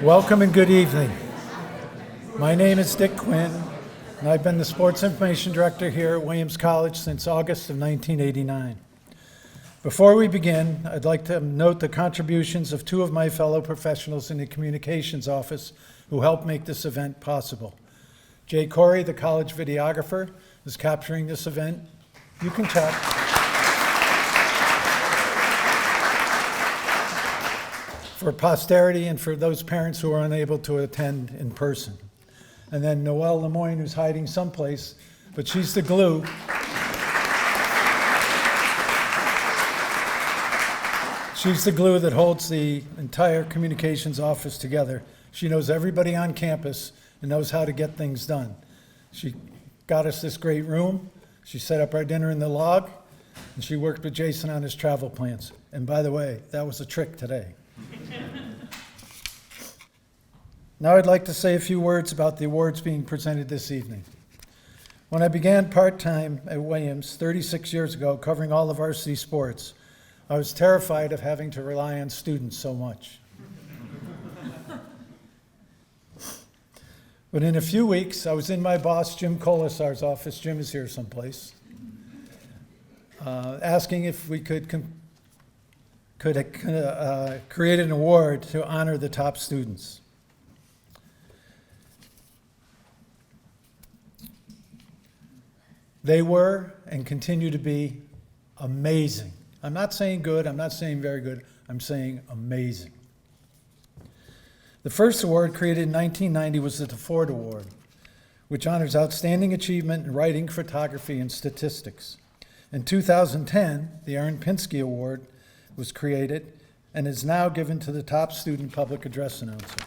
Welcome and good evening. My name is Dick Quinn, and I've been the Sports Information Director here at Williams College since August of 1989. Before we begin, I'd like to note the contributions of two of my fellow professionals in the communications office who helped make this event possible. Jay Corey, the college videographer, is capturing this event. You can check. For posterity and for those parents who are unable to attend in person. And then Noelle Lemoyne, who's hiding someplace, but she's the glue. She's the glue that holds the entire communications office together. She knows everybody on campus and knows how to get things done. She got us this great room. She set up our dinner in the log, and she worked with Jason on his travel plans. And by the way, that was a trick today. Now I'd like to say a few words about the awards being presented this evening. When I began part-time at Williams 36 years ago, covering all of varsity sports, I was terrified of having to rely on students so much. But in a few weeks, I was in my boss, Jim Colasar's office, Jim is here someplace, asking if we could create an award to honor the top students. They were and continue to be amazing. I'm not saying good, I'm not saying very good, I'm saying amazing. The first award, created in 1990, was the Deford Award, which honors outstanding achievement in writing, photography, and statistics. In 2010, the Pinsky Award was created and is now given to the top student public address announcer.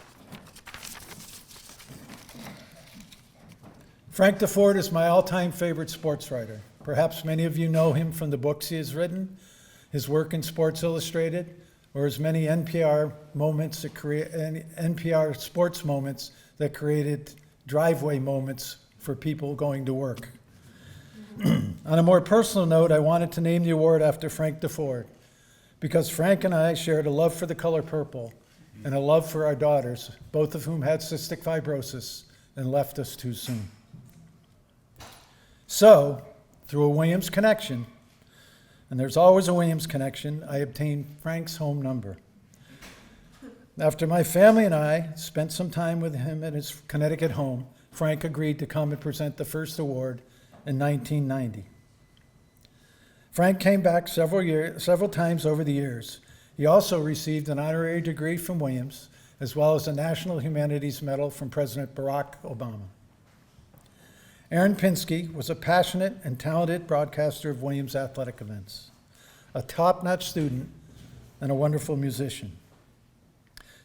Frank Deford is my all-time favorite sports writer. Perhaps many of you know him from the books he has written, his work in Sports Illustrated, or his many NPR sports moments that created driveway moments for people going to work. On a more personal note, I wanted to name the award after Frank Deford, because Frank and I shared a love for the color purple and a love for our daughters, both of whom had cystic fibrosis and left us too soon. So, through a Williams connection, and there's always a Williams connection, I obtained Frank's home number. After my family and I spent some time with him at his Connecticut home, Frank agreed to come and present the first award in 1990. Frank came back several times over the years. He also received an honorary degree from Williams, as well as a National Humanities Medal from President Barack Obama. Aaron Pinsky was a passionate and talented broadcaster of Williams athletic events, a top-notch student, and a wonderful musician.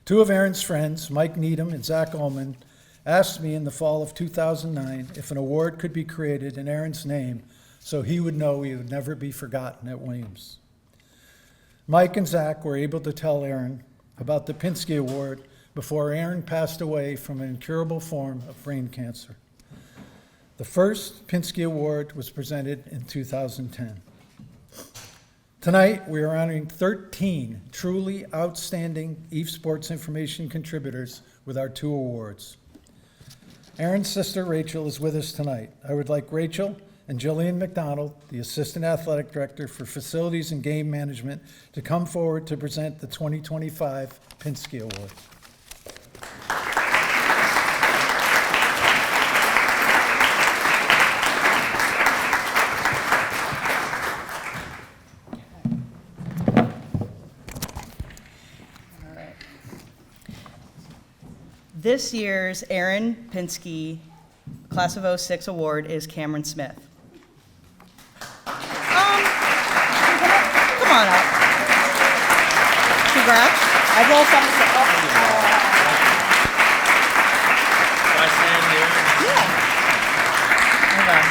Two of Aaron's friends, Mike Needham and Zach Ullman, asked me in the fall of 2009 if an award could be created in Aaron's name so he would know he would never be forgotten at Williams. Mike and Zach were able to tell Aaron about the Pinsky Award before Aaron passed away from an incurable form of brain cancer. The first Pinsky Award was presented in 2010. Tonight, we are honoring 13 truly outstanding Eph Sports Information contributors with our two awards. Aaron's sister, Rachel, is with us tonight. I would like Rachel and Jillian McDonald, the Assistant Athletic Director for Facilities and Game Management, to come forward to present the 2025 Pinsky Award. This year's Aaron Pinsky Class of 06 award is Cameron Smith. Come on up. Congrats. I roll something up. Okay.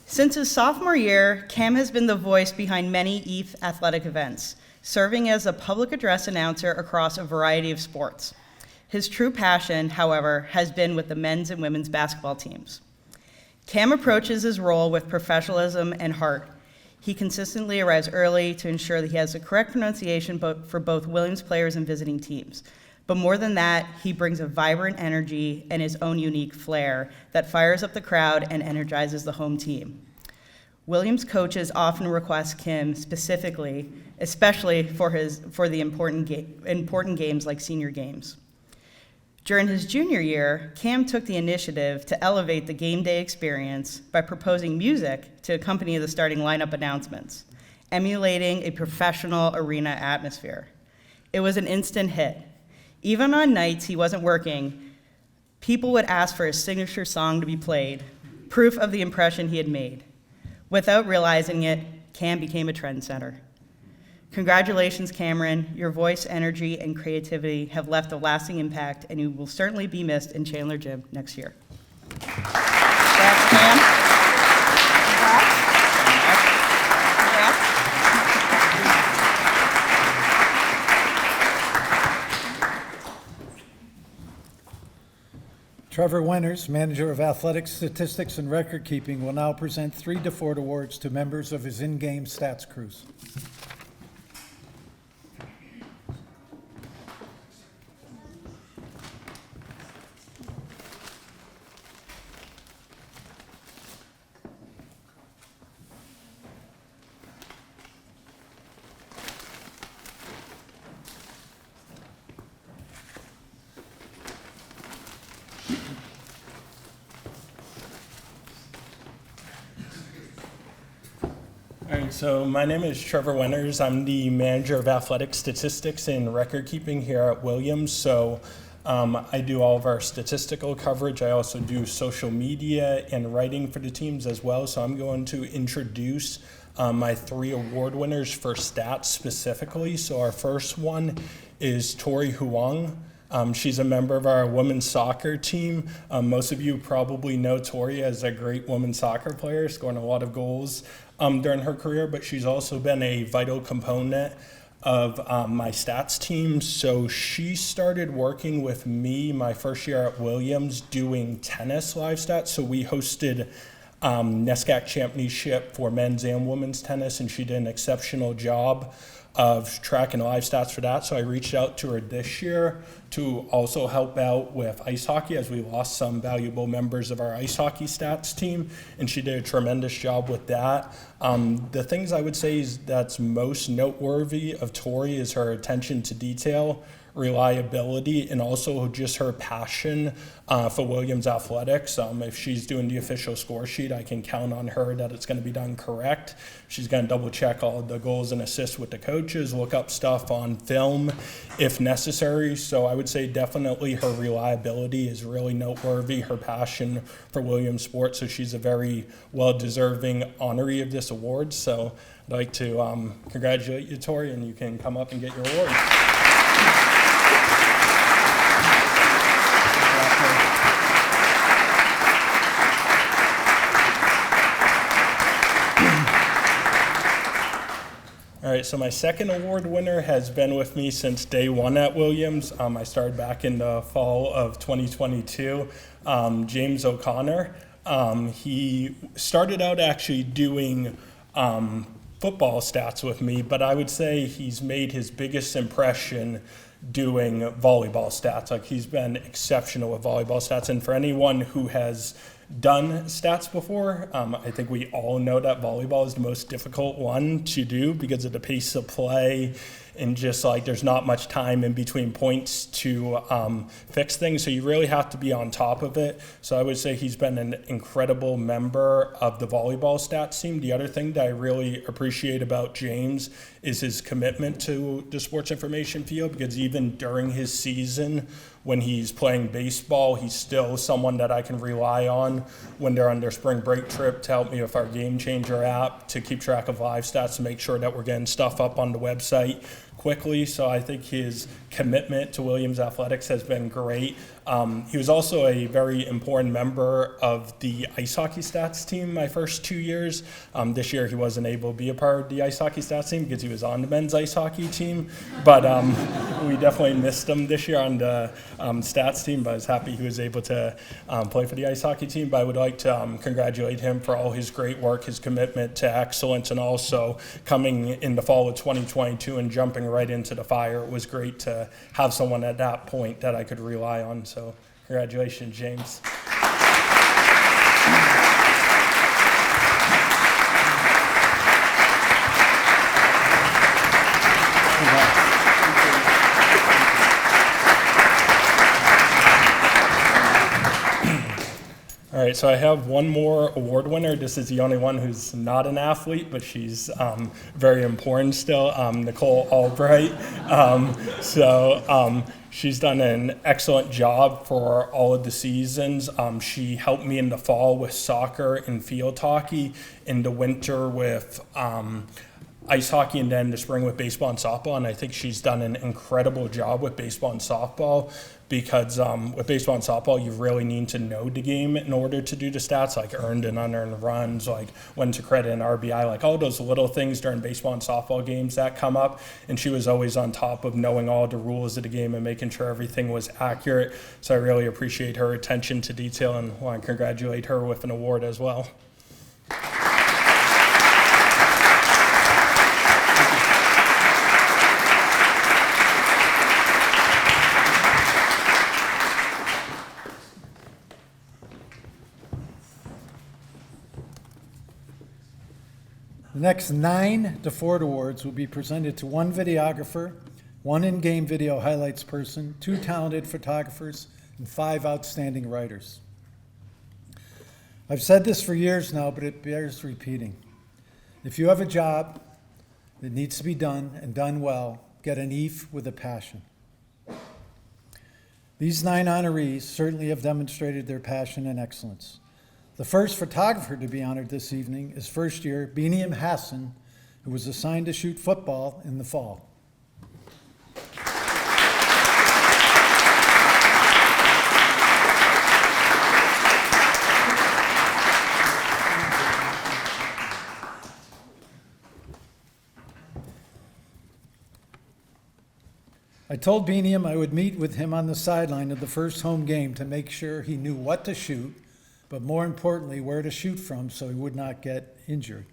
Since his sophomore year, Cam has been the voice behind many Eph athletic events, serving as a public address announcer across a variety of sports. His true passion, however, has been with the men's and women's basketball teams. Cam approaches his role with professionalism and heart. He consistently arrives early to ensure that he has the correct pronunciation for both Williams players and visiting teams. But more than that, he brings a vibrant energy and his own unique flair that fires up the crowd and energizes the home team. Williams coaches often request Kim specifically, especially for the important games like senior games. During his junior year, Cam took the initiative to elevate the game day experience by proposing music to accompany the starting lineup announcements, emulating a professional arena atmosphere. It was an instant hit. Even on nights he wasn't working, people would ask for his signature song to be played, proof of the impression he had made. Without realizing it, Cam became a trendsetter. Congratulations, Cameron. Your voice, energy, and creativity have left a lasting impact, and you will certainly be missed in Chandler Gym next year. Congrats, Cam. Congrats. Trevor Winters, Manager of Athletics, Statistics, and Record Keeping, will now present 3 Deford Awards to members of his in-game stats crews. All right, so my name is Trevor Winters. I'm the Manager of Athletic Statistics and Record Keeping here at Williams. So I do all of our statistical coverage. I also do social media and writing for the teams as well. So I'm going to introduce my 3 award winners for stats specifically. So our first one is Tori Huang. She's a member of our women's soccer team. Most of you probably know Tori as a great women's soccer player, scoring a lot of goals during her career, but she's also been a vital component of my stats team. So she started working with me my first year at Williams doing tennis live stats. So we hosted NESCAC Championship for men's and women's tennis, and she did an exceptional job of tracking live stats for that. So I reached out to her this year to also help out with ice hockey, as we lost some valuable members of our ice hockey stats team, and she did a tremendous job with that. The things I would say is that's most noteworthy of Tori is her attention to detail, reliability, and also just her passion for Williams athletics. If she's doing the official score sheet, I can count on her that it's going to be done correct. She's going to double check all of the goals and assists with the coaches, look up stuff on film if necessary. So I would say definitely her reliability is really noteworthy, her passion for Williams sports. So she's a very well-deserving honoree of this award. So I'd like to congratulate you, Tori, and you can come up and get your award. All right, so my second award winner has been with me since day one at Williams. I started back in the fall of 2022. James O'Connor. He started out actually doing football stats with me, but I would say he's made his biggest impression doing volleyball stats. Like, he's been exceptional with volleyball stats, and for anyone who has done stats before, I think we all know that volleyball is the most difficult one to do because of the pace of play and just like there's not much time in between points to fix things. So you really have to be on top of it. So I would say he's been an incredible member of the volleyball stats team. The other thing that I really appreciate about James is his commitment to the sports information field, because even during his season, when he's playing baseball, he's still someone that I can rely on when they're on their spring break trip to help me with our Game Changer app, to keep track of live stats, to make sure that we're getting stuff up on the website quickly. So I think his commitment to Williams athletics has been great. He was also a very important member of the ice hockey stats team my first 2 years. This year he wasn't able to be a part of the ice hockey stats team because he was on the men's ice hockey team, but we definitely missed him this year on the stats team, but I was happy he was able to play for the ice hockey team. But I would like to congratulate him for all his great work, his commitment to excellence, and also coming in the fall of 2022 and jumping right into the fire. It was great to to have someone at that point that I could rely on. So congratulations, James. All right, so I have one more award winner. This is the only one who's not an athlete, but she's very important still, Nicole Albright. She's done an excellent job for all of the seasons. She helped me in the fall with soccer and field hockey, in the winter with ice hockey, and then the spring with baseball and softball. And I think she's done an incredible job with baseball and softball, because with baseball and softball, you really need to know the game in order to do the stats, like earned and unearned runs, like when to credit an RBI, like all those little things during baseball and softball games that come up. And she was always on top of knowing all the rules of the game and making sure everything was accurate. So I really appreciate her attention to detail, and want to congratulate her with an award as well. The next 9 Deford Awards will be presented to 1 videographer, 1 in-game video highlights person, 2 talented photographers, and 5 outstanding writers. I've said this for years now, but it bears repeating. If you have a job that needs to be done and done well, get an EF with a passion. These 9 honorees certainly have demonstrated their passion and excellence. The first photographer to be honored this evening is first-year Beniam Hassan, who was assigned to shoot football in the fall. I told Beniam I would meet with him on the sideline of the first home game to make sure he knew what to shoot, but more importantly, where to shoot from so he would not get injured.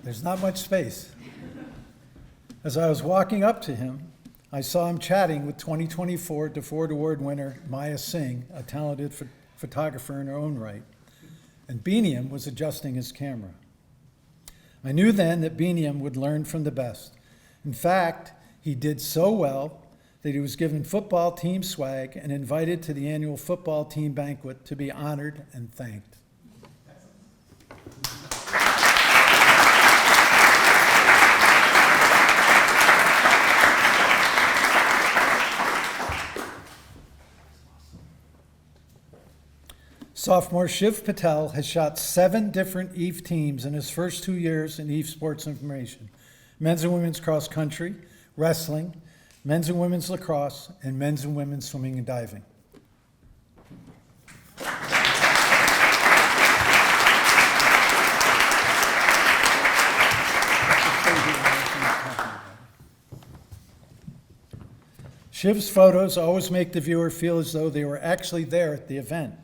There's not much space. As I was walking up to him, I saw him chatting with 2024 Deford Award winner Maya Singh, a talented photographer in her own right, and Beniam was adjusting his camera. I knew then that Beniam would learn from the best. In fact, he did so well that he was given football team swag and invited to the annual football team banquet to be honored and thanked. Sophomore Shiv Patel has shot 7 different Eph teams in his first 2 years in Eph Sports Information: men's and women's cross country, wrestling, men's and women's lacrosse, and men's and women's swimming and diving. Shiv's photos always make the viewer feel as though they were actually there at the event.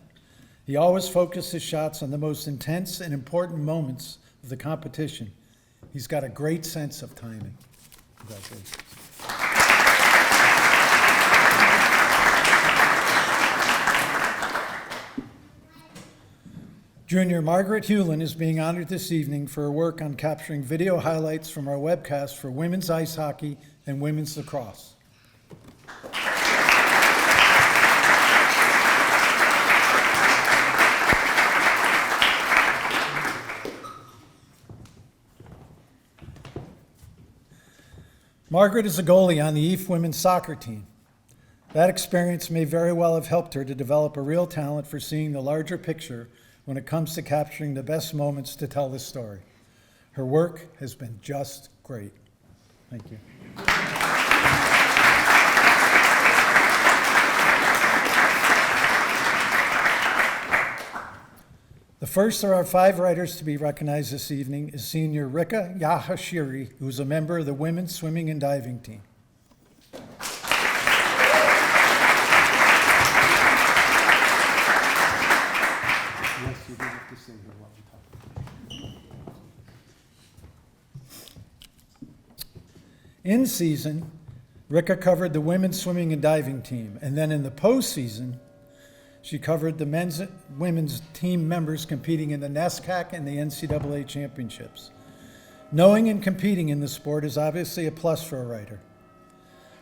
He always focused his shots on the most intense and important moments of the competition. He's got a great sense of timing. Congratulations. Junior Margaret Hewlin is being honored this evening for her work on capturing video highlights from our webcast for women's ice hockey and women's lacrosse. Margaret is a goalie on the Eph women's soccer team. That experience may very well have helped her to develop a real talent for seeing the larger picture when it comes to capturing the best moments to tell the story. Her work has been just great. Thank you. The first of our 5 writers to be recognized this evening is senior Rika Yahashiri, who is a member of the women's swimming and diving team. Yes, you do have to say her while we talk. In season, Rika covered the women's swimming and diving team, and then in the postseason, she covered the men's and women's team members competing in the NESCAC and the NCAA championships. Knowing and competing in the sport is obviously a plus for a writer,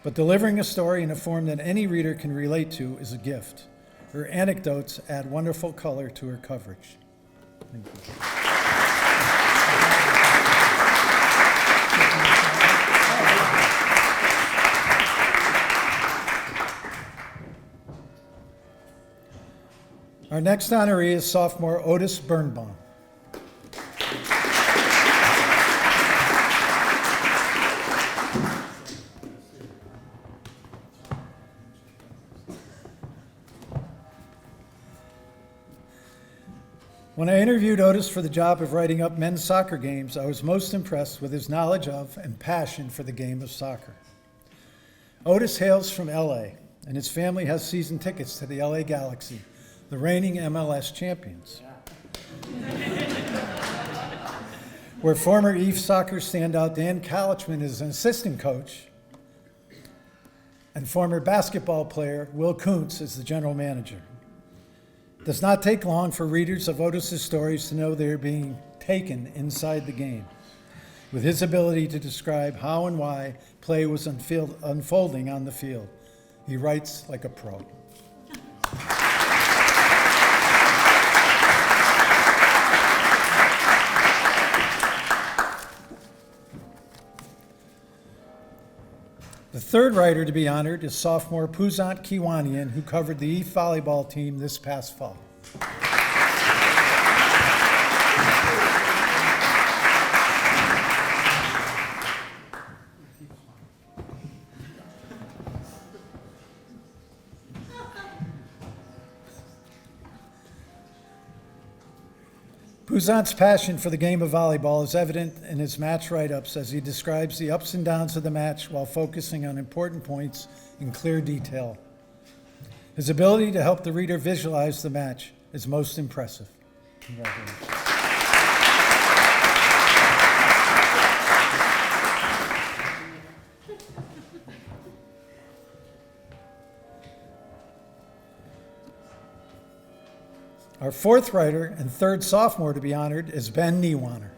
but delivering a story in a form that any reader can relate to is a gift. Her anecdotes add wonderful color to her coverage. Thank you. Our next honoree is sophomore Otis Birnbaum. When I interviewed Otis for the job of writing up men's soccer games, I was most impressed with his knowledge of and passion for the game of soccer. Otis hails from LA, and his family has season tickets to the LA Galaxy, the reigning MLS champions. Where former Eph soccer standout Dan Kalichman is an assistant coach, and former basketball player Will Kuntz is the general manager. It does not take long for readers of Otis's stories to know they are being taken inside the game, with his ability to describe how and why play was unfolding on the field. He writes like a pro. The third writer to be honored is sophomore Puzant Kiwanian, who covered the Eph volleyball team this past fall. Puzant's passion for the game of volleyball is evident in his match write-ups as he describes the ups and downs of the match while focusing on important points in clear detail. His ability to help the reader visualize the match is most impressive. Congratulations. Our fourth writer and third sophomore to be honored is Ben Niewanner.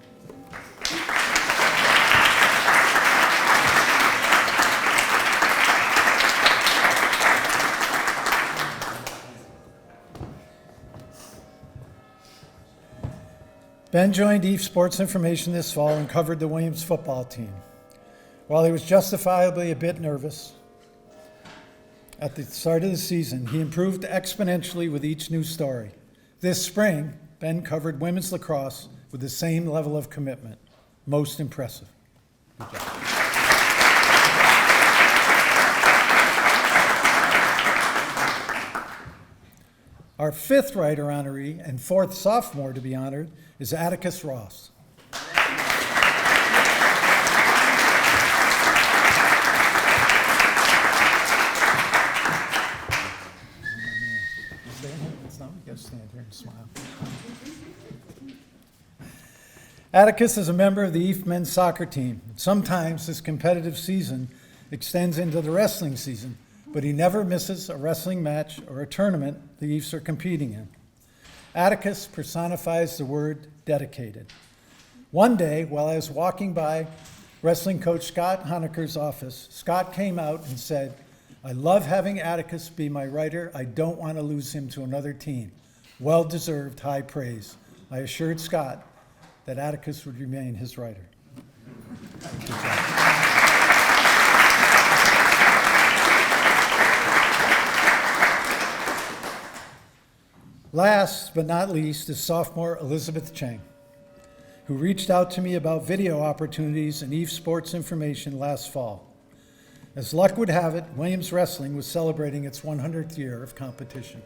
Ben joined Eph Sports Information this fall and covered the Williams football team. While he was justifiably a bit nervous at the start of the season, he improved exponentially with each new story. This spring, Ben covered women's lacrosse with the same level of commitment. Most impressive. Good job. Our fifth writer honoree and fourth sophomore to be honored is Atticus Ross. Stand here and smile. Atticus is a member of the Eph men's soccer team. Sometimes his competitive season extends into the wrestling season, but he never misses a wrestling match or a tournament the Ephs are competing in. Atticus personifies the word dedicated. One day, while I was walking by wrestling coach Scott Honecker's office, Scott came out and said, "I love having Atticus be my writer. I don't want to lose him to another team." Well-deserved high praise. I assured Scott that Atticus would remain his writer. Good job. Last but not least is sophomore Elizabeth Cheng, who reached out to me about video opportunities in Eph Sports Information last fall. As luck would have it, Williams Wrestling was celebrating its 100th year of competition.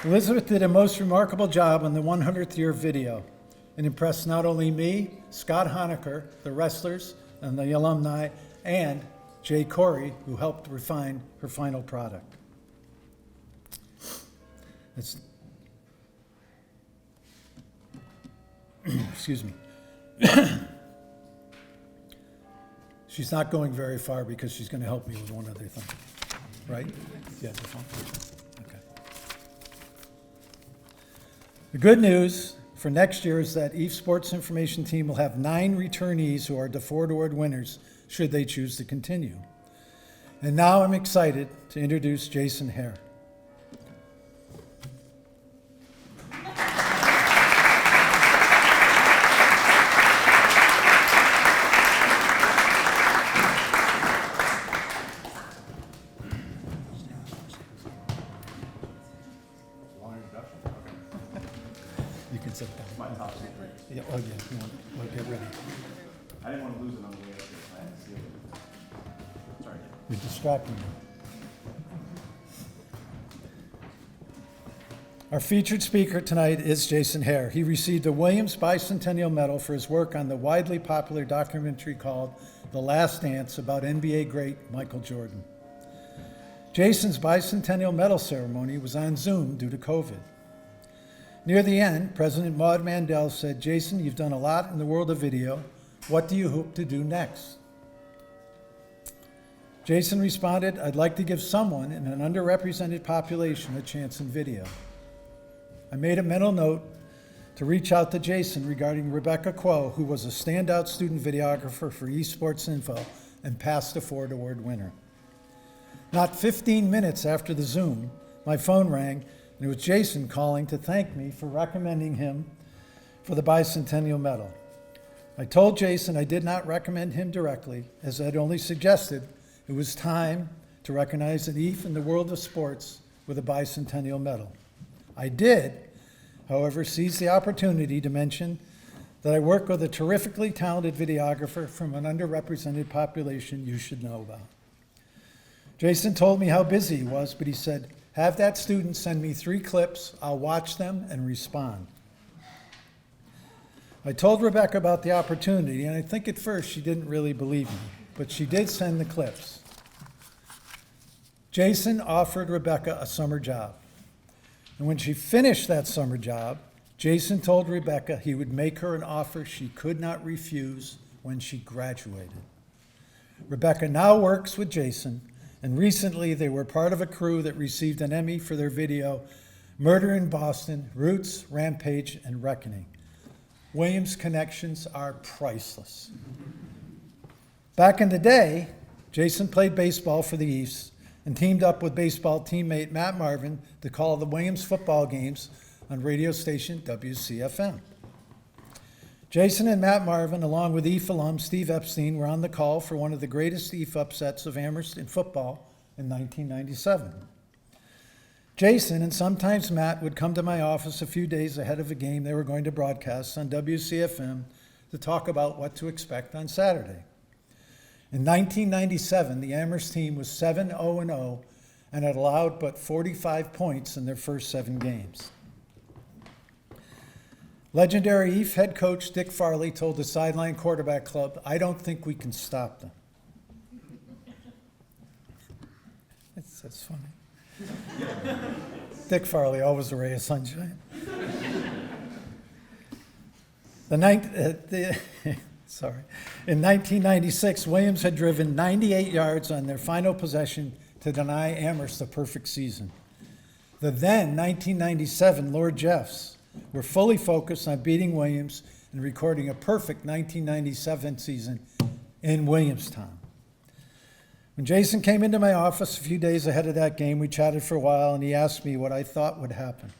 Elizabeth did a most remarkable job on the 100th year video and impressed not only me, Scott Honecker, the wrestlers, and the alumni, and Jay Corey, who helped refine her final product. It's, excuse me. She's not going very far because she's going to help me with one other thing, right? Yeah, the phone. Okay. The good news for next year is that Eph Sports Information team will have 9 returnees who are Deford Award winners should they choose to continue. And now I'm excited to introduce Jason Hare. You can sit down. My top secret. Yeah, oh yeah, you want, well, get ready. I didn't want to lose it on the way up here. I had to see it. Sorry. You're distracting me. Our featured speaker tonight is Jason Hare. He received a Williams Bicentennial Medal for his work on the widely popular documentary called The Last Dance about NBA great Michael Jordan. Jason's Bicentennial Medal ceremony was on Zoom due to COVID. Near the end, President Maud Mandel said, "Jason, you've done a lot in the world of video. What do you hope to do next?" Jason responded, "I'd like to give someone in an underrepresented population a chance in video." I made a mental note to reach out to Jason regarding Rebecca Quo, who was a standout student videographer for Eph Sports Info and past Deford Award winner. Not 15 minutes after the Zoom, my phone rang, and it was Jason calling to thank me for recommending him for the Bicentennial Medal. I told Jason I did not recommend him directly, as I'd only suggested it was time to recognize an Eph in the world of sports with a Bicentennial Medal. I did, however, seize the opportunity to mention that I work with a terrifically talented videographer from an underrepresented population you should know about. Jason told me how busy he was, but he said, "Have that student send me 3 clips, I'll watch them and respond." I told Rebecca about the opportunity, and I think at first she didn't really believe me, but she did send the clips. Jason offered Rebecca a summer job. And when she finished that summer job, Jason told Rebecca he would make her an offer she could not refuse when she graduated. Rebecca now works with Jason, and recently they were part of a crew that received an Emmy for their video, Murder in Boston, Roots, Rampage, and Reckoning. Williams connections are priceless. Back in the day, Jason played baseball for the Ephs and teamed up with baseball teammate Matt Marvin to call the Williams football games on radio station WCFM. Jason and Matt Marvin, along with Eph alum Steve Epstein, were on the call for one of the greatest Eph upsets of Amherst in football in 1997. Jason and sometimes Matt would come to my office a few days ahead of a game they were going to broadcast on WCFM to talk about what to expect on Saturday. In 1997, the Amherst team was 7-0-0 and had allowed but 45 points in their first 7 games. Legendary Eph head coach Dick Farley told the Sideline Quarterback Club, "I don't think we can stop them." That's funny. Dick Farley, always a ray of sunshine. In 1996, Williams had driven 98 yards on their final possession to deny Amherst a perfect season. The then 1997 Lord Jeffs were fully focused on beating Williams and recording a perfect 1997 season in Williamstown. When Jason came into my office a few days ahead of that game, we chatted for a while, and he asked me what I thought would happen.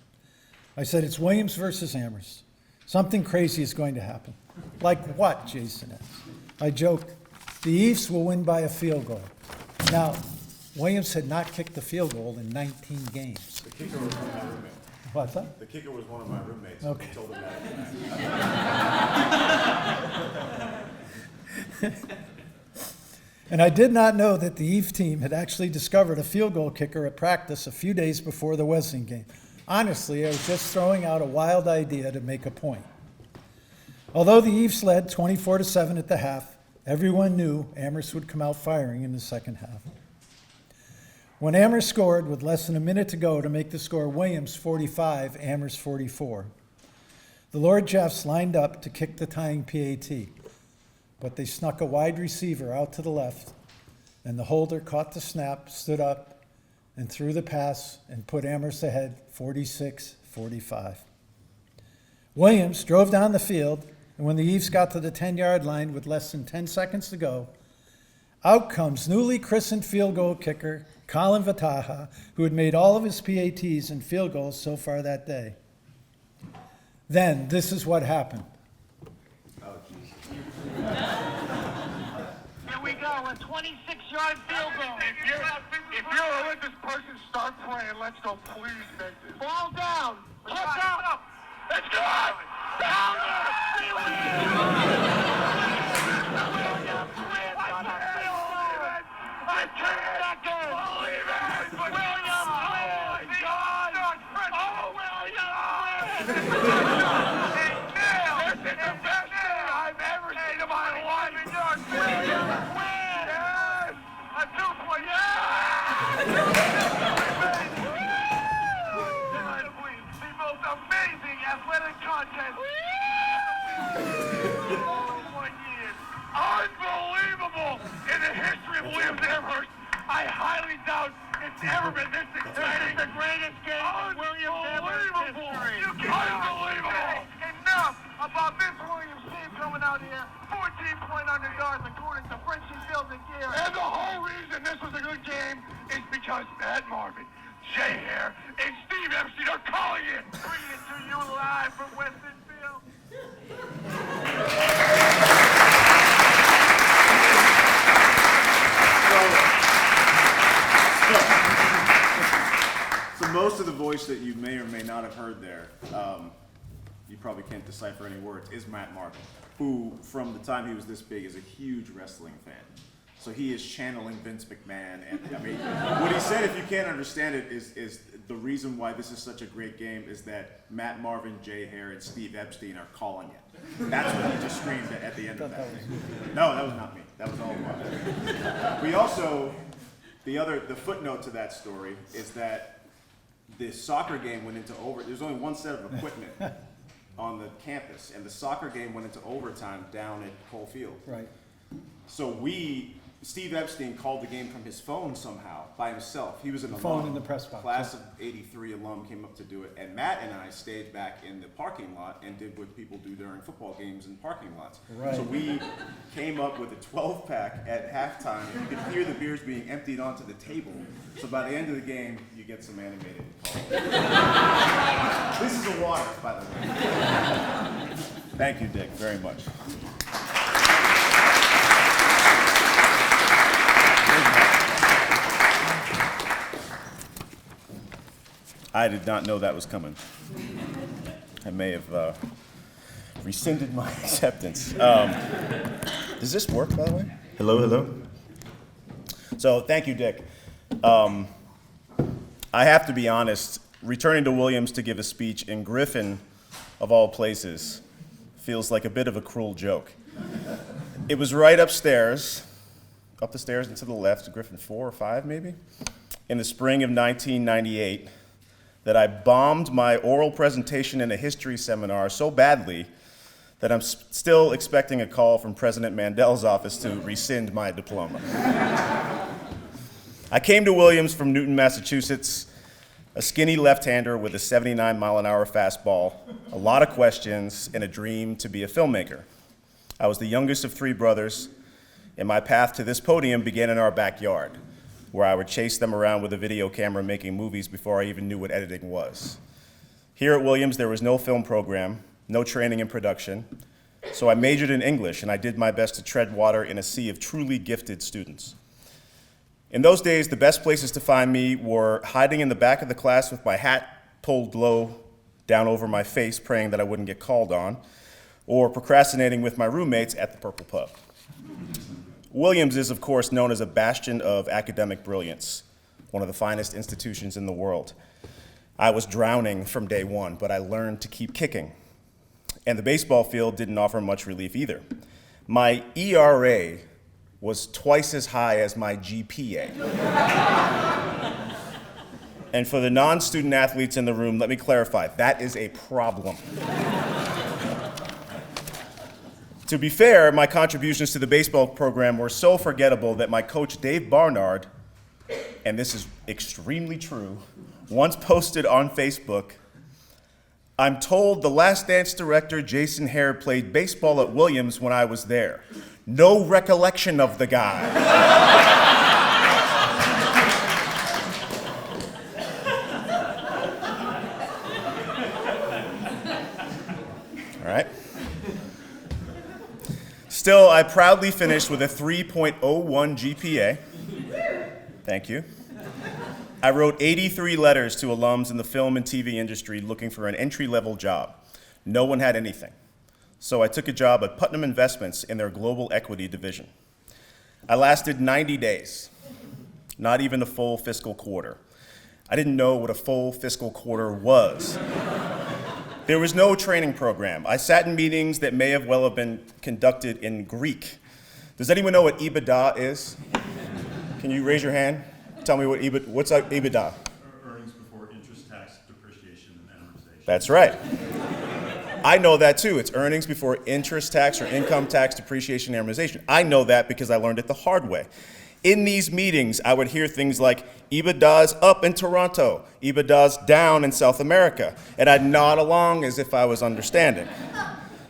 I said, "It's Williams versus Amherst. Something crazy is going to happen." "Like what?" Jason asked. I joked, "The Ephs will win by a field goal." Now, Williams had not kicked the field goal in 19 games. The kicker was one of my roommates. What's that? The kicker was one of my roommates. Okay. He told him that. And I did not know that the Eph team had actually discovered a field goal kicker at practice a few days before the Wesleyan game. Honestly, I was just throwing out a wild idea to make a point. Although the Ephs led 24-7 at the half, everyone knew Amherst would come out firing in the second half. When Amherst scored with less than a minute to go to make the score Williams 45, Amherst 44. The Lord Jeffs lined up to kick the tying PAT, but they snuck a wide receiver out to the left, and the holder caught the snap, stood up, and threw the pass and put Amherst ahead 46-45. Williams drove down the field, and when the Eves got to the 10-yard line with less than 10 seconds to go, out comes newly christened field goal kicker Colin Vataha, who had made all of his PATs and field goals so far that day. Then, this is what happened. Here we go, a 26-yard field goal. If you're a religious person, start praying. Let's go, please make this. Ball down. Check out. It's good! Down I can't believe it! Williams wins! God! Oh, Williams! This is the best thing I've ever seen in my life! Williams wins! Yes! A 2-point, yes! The most amazing athletic contest! 41 years! Unbelievable! In the history of Williams Amherst, I highly doubt it's ever been this exciting. The greatest game in Williams Amherst history. Unbelievable! Enough about this Williams team coming out here. 14-point underdogs according to Frenchie Fields and Gear. And the whole reason this was a good game is because Matt Marvin, Jay Hare, and Steve Epstein are calling it. Bringing it to you live from Weston Field. So most of the voice that you may or may not have heard there, you probably can't decipher any words, is Matt Marvin, who from the time he was this big is a huge wrestling fan. So he is channeling Vince McMahon, and I mean, what he said, if you can't understand it, is the reason why this is such a great game is that Matt Marvin, Jay Hare, and Steve Epstein are calling it. That's what he just screamed at the end of that thing. No, that was not me. That was all Marvin. We also, the footnote to that story is that the soccer game went into there's only one set of equipment on the campus, and the soccer game went into overtime down at Cole Field. Right. So Steve Epstein called the game from his phone somehow by himself. He was an Phone alum. in the press box, Class yeah. of '83 alum came up to do it, and Matt and I stayed back in the parking lot and did what people do during football games in parking lots. Right. So we came up with a 12-pack at halftime, and you could hear the beers being emptied onto the table. So by the end of the game, you get some animated calls. This is a water, by the way. Thank you, Dick, very much. I did not know that was coming. I may have rescinded my acceptance. Does this work, by the way? Hello, hello? So, thank you, Dick. I have to be honest, returning to Williams to give a speech in Griffin, of all places, feels like a bit of a cruel joke. It was right upstairs, up the stairs and to the left, Griffin 4 or 5 maybe, in the spring of 1998, that I bombed my oral presentation in a history seminar so badly that I'm still expecting a call from President Mandel's office to rescind my diploma. I came to Williams from Newton, Massachusetts, a skinny left-hander with a 79-mile-an-hour fastball, a lot of questions, and a dream to be a filmmaker. I was the youngest of 3 brothers, and my path to this podium began in our backyard, where I would chase them around with a video camera making movies before I even knew what editing was. Here at Williams, there was no film program, no training in production, so I majored in English, and I did my best to tread water in a sea of truly gifted students. In those days, the best places to find me were hiding in the back of the class with my hat pulled low down over my face, praying that I wouldn't get called on, or procrastinating with my roommates at the Purple Pub. Williams is, of course, known as a bastion of academic brilliance, one of the finest institutions in the world. I was drowning from day one, but I learned to keep kicking. And the baseball field didn't offer much relief either. My ERA was twice as high as my GPA. And for the non-student athletes in the room, let me clarify, that is a problem. To be fair, my contributions to the baseball program were so forgettable that my coach, Dave Barnard, and this is extremely true, once posted on Facebook, "I'm told the Last Dance director, Jason Hare, played baseball at Williams when I was there. No recollection of the guy." All right. Still, I proudly finished with a 3.01 GPA. Thank you. I wrote 83 letters to alums in the film and TV industry looking for an entry-level job. No one had anything. So I took a job at Putnam Investments in their global equity division. I lasted 90 days, not even a full fiscal quarter. I didn't know what a full fiscal quarter was. There was no training program. I sat in meetings that may have well have been conducted in Greek. Does anyone know what EBITDA is? Can you raise your hand? Tell me what's EBITDA? Earnings before interest, tax, depreciation, and amortization. That's right. I know that too. It's earnings before interest, tax, or income tax, depreciation, and amortization. I know that because I learned it the hard way. In these meetings, I would hear things like, EBITDA is up in Toronto, EBITDA is down in South America, and I'd nod along as if I was understanding.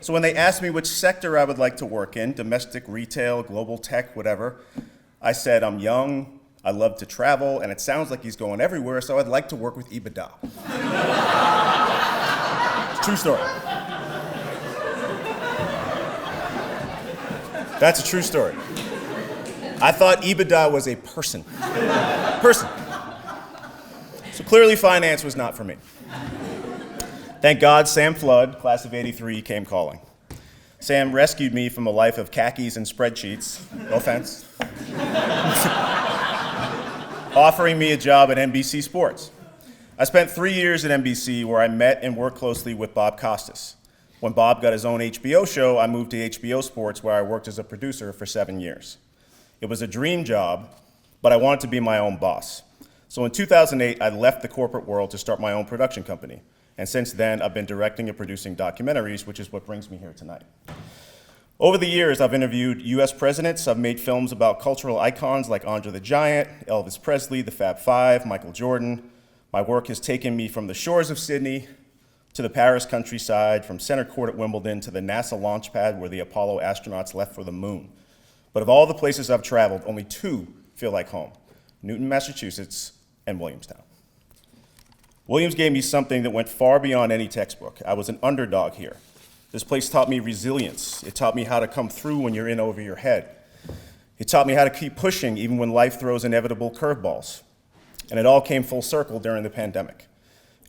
So when they asked me which sector I would like to work in, domestic, retail, global tech, whatever, I said, I'm young, I love to travel, and it sounds like he's going everywhere, so I'd like to work with EBITDA. It's a true story. That's a true story. I thought EBITDA was a person. So clearly finance was not for me. Thank God Sam Flood, class of '83, came calling. Sam rescued me from a life of khakis and spreadsheets, no offense, offering me a job at NBC Sports. I spent 3 years at NBC where I met and worked closely with Bob Costas. When Bob got his own HBO show, I moved to HBO Sports where I worked as a producer for 7 years. It was a dream job, but I wanted to be my own boss. So in 2008, I left the corporate world to start my own production company. And since then, I've been directing and producing documentaries, which is what brings me here tonight. Over the years, I've interviewed US presidents. I've made films about cultural icons like Andre the Giant, Elvis Presley, the Fab Five, Michael Jordan. My work has taken me from the shores of Sydney to the Paris countryside, from center court at Wimbledon to the NASA launch pad where the Apollo astronauts left for the moon. But of all the places I've traveled, only 2 feel like home: Newton, Massachusetts, and Williamstown. Williams gave me something that went far beyond any textbook. I was an underdog here. This place taught me resilience. It taught me how to come through when you're in over your head. It taught me how to keep pushing even when life throws inevitable curveballs. And it all came full circle during the pandemic.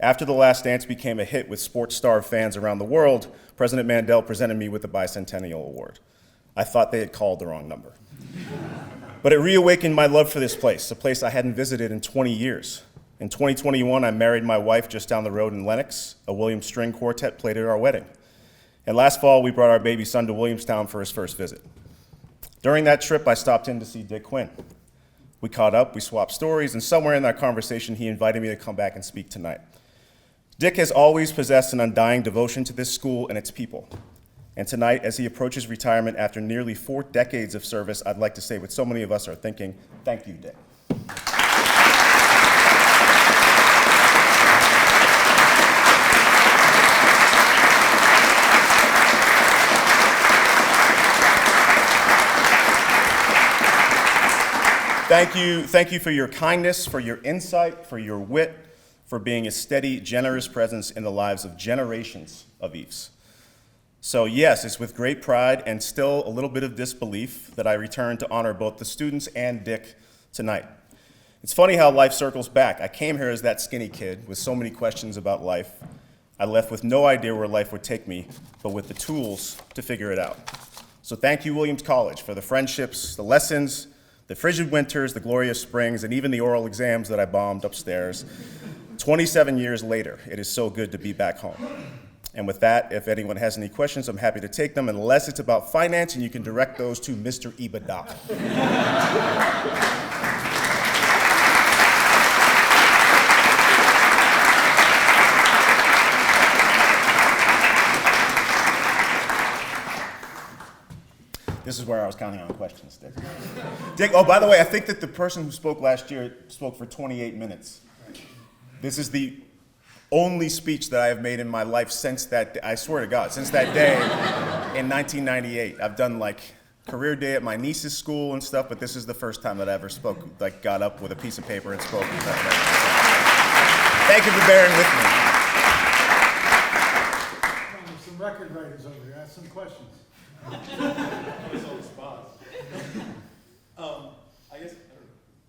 After The Last Dance became a hit with sports-starved fans around the world, President Mandela presented me with the Bicentennial Award. I thought they had called the wrong number. But it reawakened my love for this place, a place I hadn't visited in 20 years. In 2021, I married my wife just down the road in Lenox. A Williams string quartet played at our wedding. And last fall, we brought our baby son to Williamstown for his first visit. During that trip, I stopped in to see Dick Quinn. We caught up, we swapped stories, and somewhere in that conversation, he invited me to come back and speak tonight. Dick has always possessed an undying devotion to this school and its people. And tonight, as he approaches retirement after nearly 4 decades of service, I'd like to say what so many of us are thinking: thank you, Dick. Thank you for your kindness, for your insight, for your wit, for being a steady, generous presence in the lives of generations of Ephs. So yes, it's with great pride and still a little bit of disbelief that I return to honor both the students and Dick tonight. It's funny how life circles back. I came here as that skinny kid with so many questions about life. I left with no idea where life would take me, but with the tools to figure it out. So thank you, Williams College, for the friendships, the lessons, the frigid winters, the glorious springs, and even the oral exams that I bombed upstairs. 27 years later, it is so good to be back home. And with that, if anyone has any questions, I'm happy to take them, unless it's about finance, and you can direct those to Mr. Ibada. This is where I was counting on questions, Dick. Dick, oh, by the way, I think that the person who spoke last year spoke for 28 minutes. This is the only speech that I have made in my life since that, I swear to God, since that day in 1998. I've done like career day at my niece's school and stuff, but this is the first time that I ever spoke, like got up with a piece of paper and spoke. Thank you for bearing with me. There's some record writers over here. Ask some questions. I guess,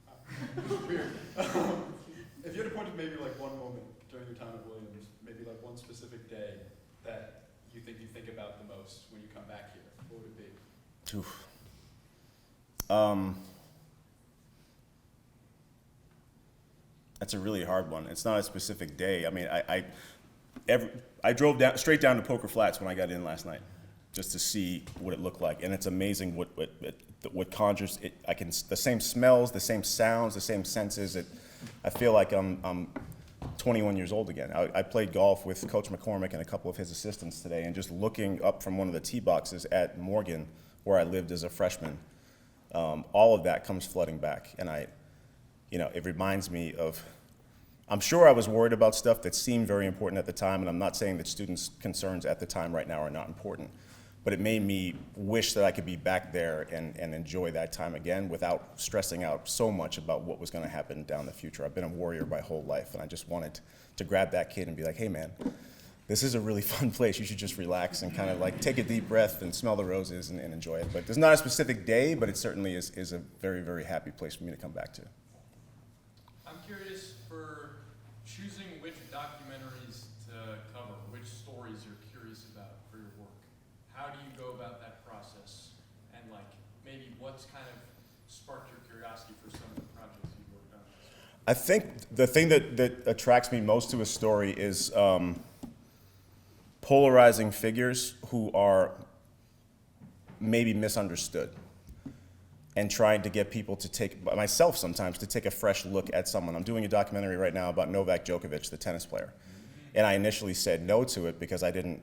I don't know. Weird. If you had to point to maybe like one moment during your time at Williams, maybe like one specific day that you think about the most when you come back here, what would it be? Oof. That's a really hard one. It's not a specific day. I mean, I drove straight down to Poker Flats when I got in last night, just to see what it looked like, and it's amazing what conjures it. The same smells, the same sounds, the same senses. I feel like I'm 21 years old again. I played golf with Coach McCormick and a couple of his assistants today, and just looking up from one of the tee boxes at Morgan, where I lived as a freshman, all of that comes flooding back, and it reminds me of. I'm sure I was worried about stuff that seemed very important at the time, and I'm not saying that students' concerns at the time right now are not important, but it made me wish that I could be back there and enjoy that time again without stressing out so much about what was going to happen down the future. I've been a warrior my whole life, and I just wanted to grab that kid and be like, hey man, this is a really fun place. You should just relax and kind of like take a deep breath and smell the roses and enjoy it. But there's not a specific day, but it certainly is a very, very happy place for me to come back to. I'm curious for choosing which documentaries to cover, which stories you're curious about for your work. How do you go about that process? And like maybe what's kind of sparked your curiosity for some of the projects you've worked on? I think the thing that attracts me most to a story is polarizing figures who are maybe misunderstood, and trying to get people to take, myself sometimes, to take a fresh look at someone. I'm doing a documentary right now about Novak Djokovic, the tennis player. And I initially said no to it because I didn't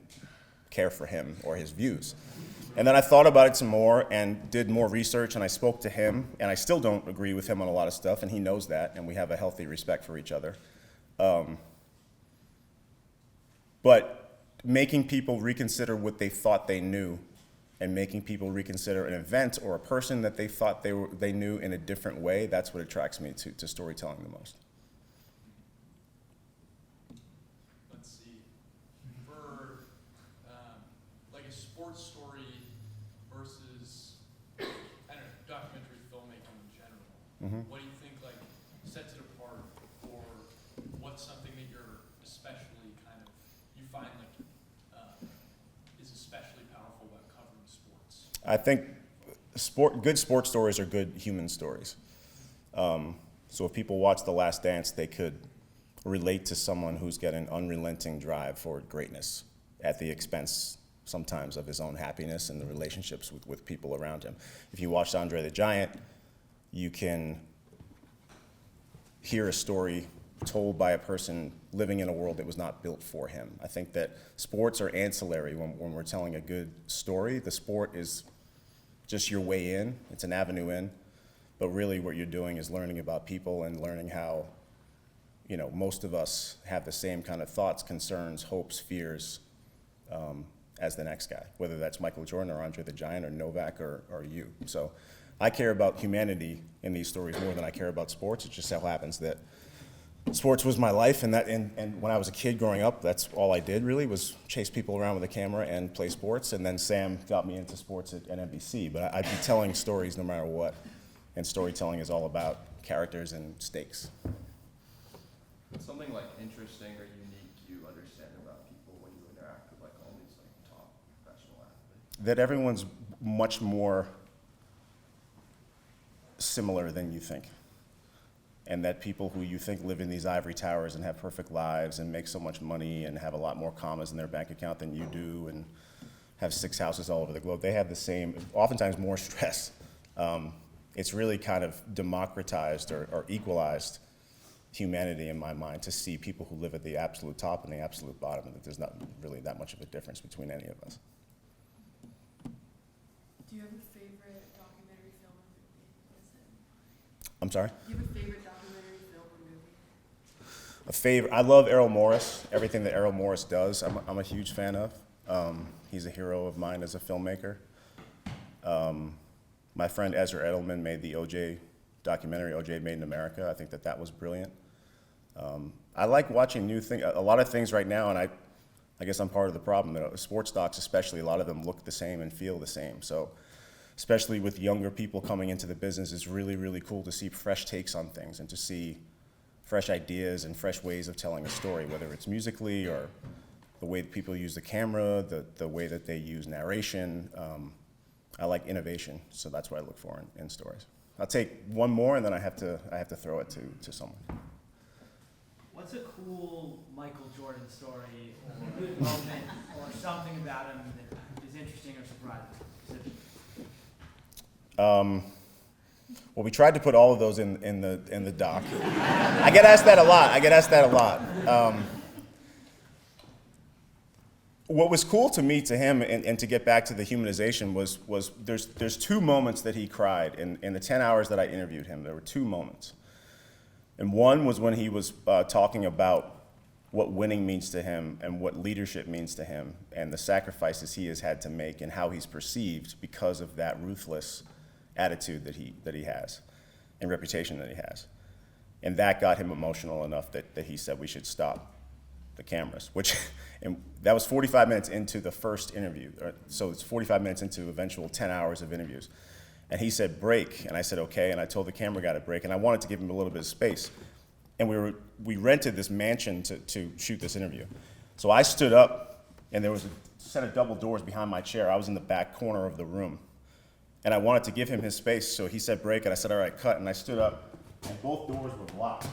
care for him or his views. And then I thought about it some more and did more research, and I spoke to him, and I still don't agree with him on a lot of stuff, and he knows that, and we have a healthy respect for each other. But making people reconsider what they thought they knew, and making people reconsider an event or a person that they thought they knew in a different way, that's what attracts me to storytelling the most. Let's see. For like a sports story versus, I don't know, documentary filmmaking in general, what do you think like sets it apart, or what's something that you're especially kind of, you find like is especially powerful about covering sports? I think good sports stories are good human stories. So if people watch The Last Dance, they could relate to someone who's got an unrelenting drive for greatness at the expense sometimes of his own happiness and the relationships with people around him. If you watch Andre the Giant, you can hear a story told by a person living in a world that was not built for him. I think that sports are ancillary when we're telling a good story. The sport is just your way in, it's an avenue in, but really what you're doing is learning about people and learning how, most of us have the same kind of thoughts, concerns, hopes, fears as the next guy, whether that's Michael Jordan or Andre the Giant or Novak or you. So I care about humanity in these stories more than I care about sports. It just so happens that sports was my life, and when I was a kid growing up, that's all I did really was chase people around with a camera and play sports. And then Sam got me into sports at NBC. But I'd be telling stories no matter what, and storytelling is all about characters and stakes. What's something like interesting or unique you understand about people when you interact with like all these like top professional athletes? That everyone's much more similar than you think. And that people who you think live in these ivory towers and have perfect lives and make so much money and have a lot more commas in their bank account than you do and have 6 houses all over the globe, they have the same, oftentimes more stress. It's really kind of democratized or equalized humanity in my mind to see people who live at the absolute top and the absolute bottom, and that there's not really that much of a difference between any of us. Do you have a favorite sorry? Do you have a favorite documentary, film, or movie? A favorite, I love Errol Morris, everything that Errol Morris does, I'm a huge fan of. He's a hero of mine as a filmmaker. My friend Ezra Edelman made the OJ documentary, OJ Made in America. I think that that was brilliant. I like watching new things, a lot of things right now, and I guess I'm part of the problem. Sports docs especially, a lot of them look the same and feel the same. So, especially with younger people coming into the business, it's really, really cool to see fresh takes on things and to see fresh ideas and fresh ways of telling a story, whether it's musically or the way that people use the camera, the way that they use narration. I like innovation, so that's what I look for in stories. I'll take one more, and then I have to throw it to someone. What's a cool Michael Jordan story or good moment or something about him that is interesting or surprising? Well, we tried to put all of those in the doc. I get asked that a lot. What was cool to me, to him, and to get back to the humanization was there's two moments that he cried in the 10 hours that I interviewed him. There were two moments. And one was when he was talking about what winning means to him and what leadership means to him and the sacrifices he has had to make and how he's perceived because of that ruthless attitude that he has and reputation that he has. And that got him emotional enough that he said we should stop the cameras, and that was 45 minutes into the first interview. So it's 45 minutes into eventual 10 hours of interviews. And he said, break. And I said, okay. And I told the camera guy to break. And I wanted to give him a little bit of space. And we rented this mansion to shoot this interview. So I stood up, and there was a set of double doors behind my chair. I was in the back corner of the room. And I wanted to give him his space. So he said, break. And I said, all right, cut. And I stood up, and both doors were locked.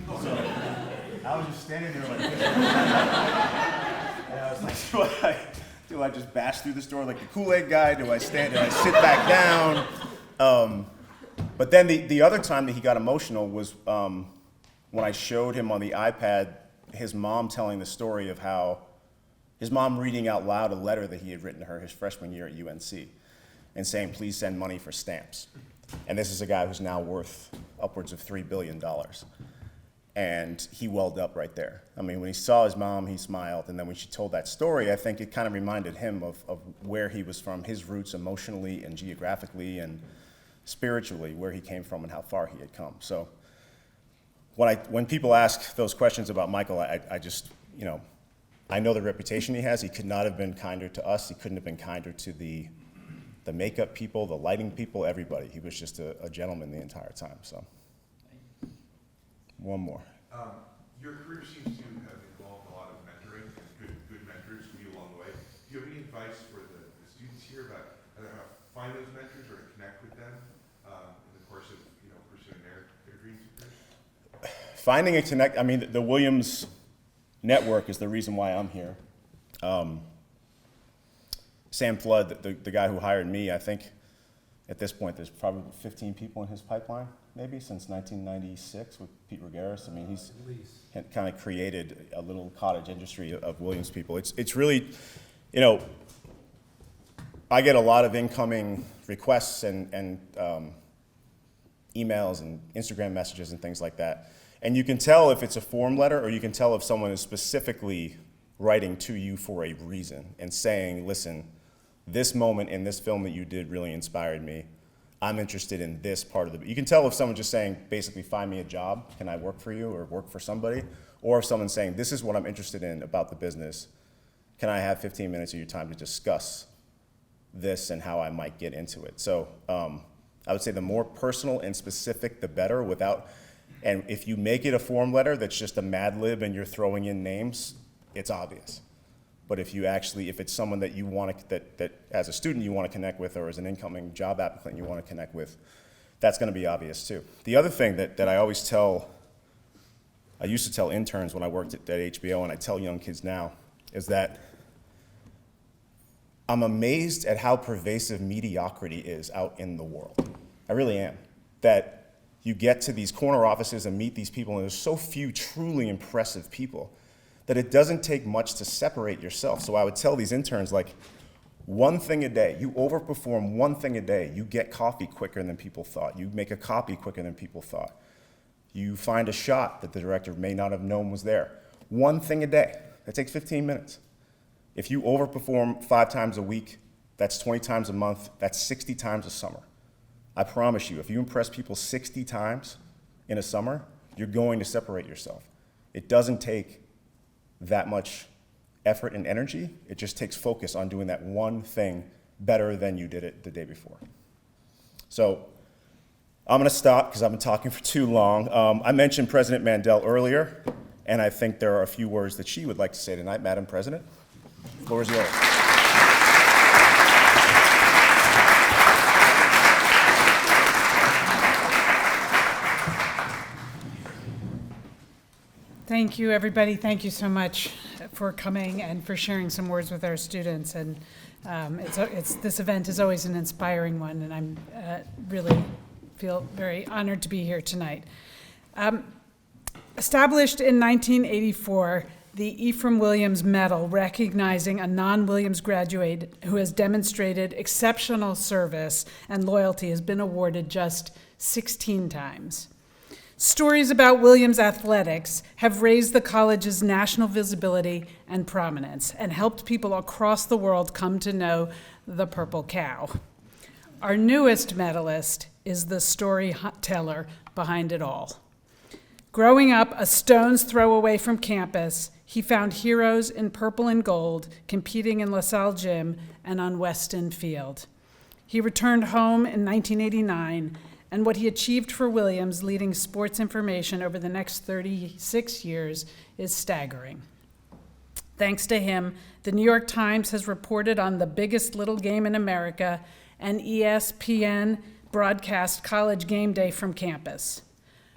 So I was just standing there like this. And I was like, do I just bash through this door like the Kool-Aid guy? Do I stand and I sit back down? But then the other time that he got emotional was when I showed him on the iPad his mom telling the story of how his mom reading out loud a letter that he had written to her his freshman year at UNC and saying, please send money for stamps. And this is a guy who's now worth upwards of $3 billion. And he welled up right there. I mean, when he saw his mom, he smiled. And then when she told that story, I think it kind of reminded him of where he was from, his roots emotionally and geographically and spiritually, where he came from and how far he had come. So when people ask those questions about Michael, I just, I know the reputation he has. He could not have been kinder to us. He couldn't have been kinder to the makeup people, the lighting people, everybody. He was just a gentleman the entire time, so. One more. Your career seems to have involved a lot of mentoring and good mentors for you along the way. Do you have any advice for the students here about how to find those mentors or to connect with them in the course of pursuing their dreams and careers? Finding a connect. I mean, the Williams network is the reason why I'm here. Sam Flood, the guy who hired me, I think at this point there's probably 15 people in his pipeline, maybe since 1996 with Pete Regaris. I mean, he's kind of created a little cottage industry of Williams people. It's really, I get a lot of incoming requests and emails and Instagram messages and things like that. And you can tell if it's a form letter or you can tell if someone is specifically writing to you for a reason and saying, listen, this moment in this film that you did really inspired me. I'm interested in this part of you can tell if someone's just saying, basically, find me a job. Can I work for you or work for somebody? Or if someone's saying, this is what I'm interested in about the business. Can I have 15 minutes of your time to discuss this and how I might get into it? So I would say the more personal and specific, the better and if you make it a form letter that's just a Mad Lib and you're throwing in names, it's obvious. But if it's someone that you want to, that as a student you want to connect with or as an incoming job applicant you want to connect with, that's going to be obvious too. The other thing that I always I used to tell interns when I worked at HBO, and I tell young kids now, is that I'm amazed at how pervasive mediocrity is out in the world. I really am. That you get to these corner offices and meet these people, and there's so few truly impressive people that it doesn't take much to separate yourself. So I would tell these interns, like, One thing a day. You overperform one thing a day. You get coffee quicker than people thought. You make a copy quicker than people thought. You find a shot that the director may not have known was there. One thing a day. That takes 15 minutes. If you overperform 5 times a week, that's 20 times a month, that's 60 times a summer. I promise you, if you impress people 60 times in a summer, you're going to separate yourself. It doesn't take that much effort and energy. It just takes focus on doing that one thing better than you did it the day before. So I'm going to stop because I've been talking for too long. I mentioned President Mandel earlier, and I think there are a few words that she would like to say tonight. Madam President, the floor is yours. Thank you, everybody. Thank you so much for coming and for sharing some words with our students. And this event is always an inspiring one, and I'm really feel very honored to be here tonight. Established in 1984, the Ephraim Williams Medal, recognizing a non-Williams graduate who has demonstrated exceptional service and loyalty, has been awarded just 16 times. Stories about Williams athletics have raised the college's national visibility and prominence and helped people across the world come to know the Purple Cow. Our newest medalist is the storyteller behind it all. Growing up a stone's throw away from campus, he found heroes in purple and gold competing in LaSalle Gym and on Weston Field. He returned home in 1989, and what he achieved for Williams, leading sports information over the next 36 years, is staggering. Thanks to him, the New York Times has reported on the biggest little game in America, and ESPN broadcast College Game Day from campus.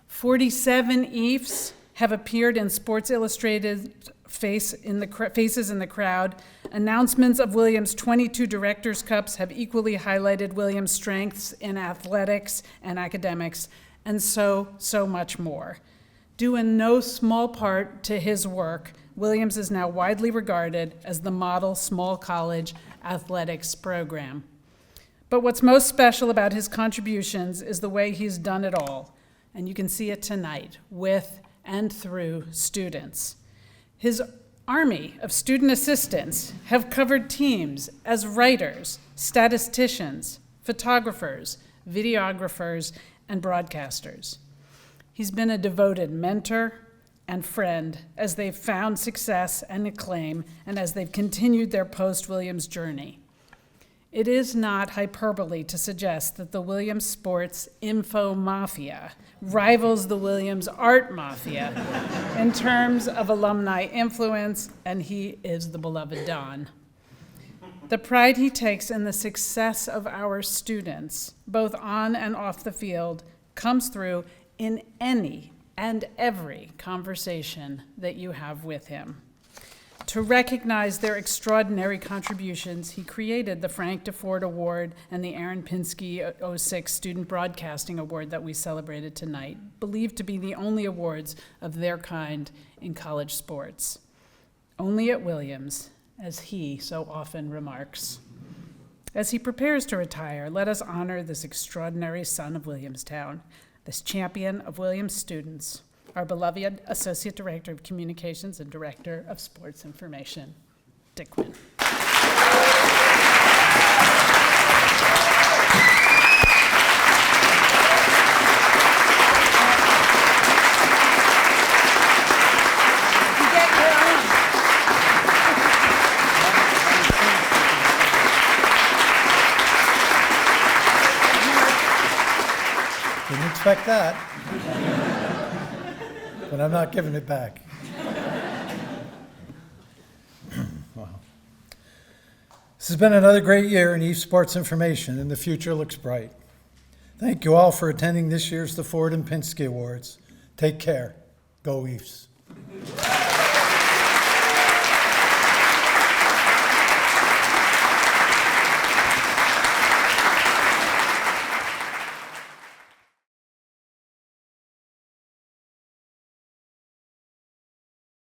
47 EIFs have appeared in Sports Illustrated Faces in the Crowd. Announcements of Williams' 22 Directors' Cups have equally highlighted Williams' strengths in athletics and academics, and so much more. Due in no small part to his work, Williams is now widely regarded as the model small college athletics program. But what's most special about his contributions is the way he's done it all, and you can see it tonight with and through students. His army of student assistants have covered teams as writers, statisticians, photographers, videographers, and broadcasters. He's been a devoted mentor and friend as they've found success and acclaim and as they've continued their post-Williams journey. It is not hyperbole to suggest that the Williams Sports Info Mafia rivals the Williams Art Mafia in terms of alumni influence, and he is the beloved Don. The pride he takes in the success of our students, both on and off the field, comes through in any and every conversation that you have with him. To recognize their extraordinary contributions, he created the Frank Deford Award and the Aaron Pinsky 06 Student Broadcasting Award that we celebrated tonight, believed to be the only awards of their kind in college sports. Only at Williams, as he so often remarks. As he prepares to retire, let us honor this extraordinary son of Williamstown, this champion of Williams students, our beloved Associate Director of Communications and Director of Sports Information, Dick Quinn. Didn't expect that. But I'm not giving it back. Wow. This has been another great year in Eph Sports Information, and the future looks bright. Thank you all for attending this year's Deford and Pinsky Awards. Take care. Go Ephs.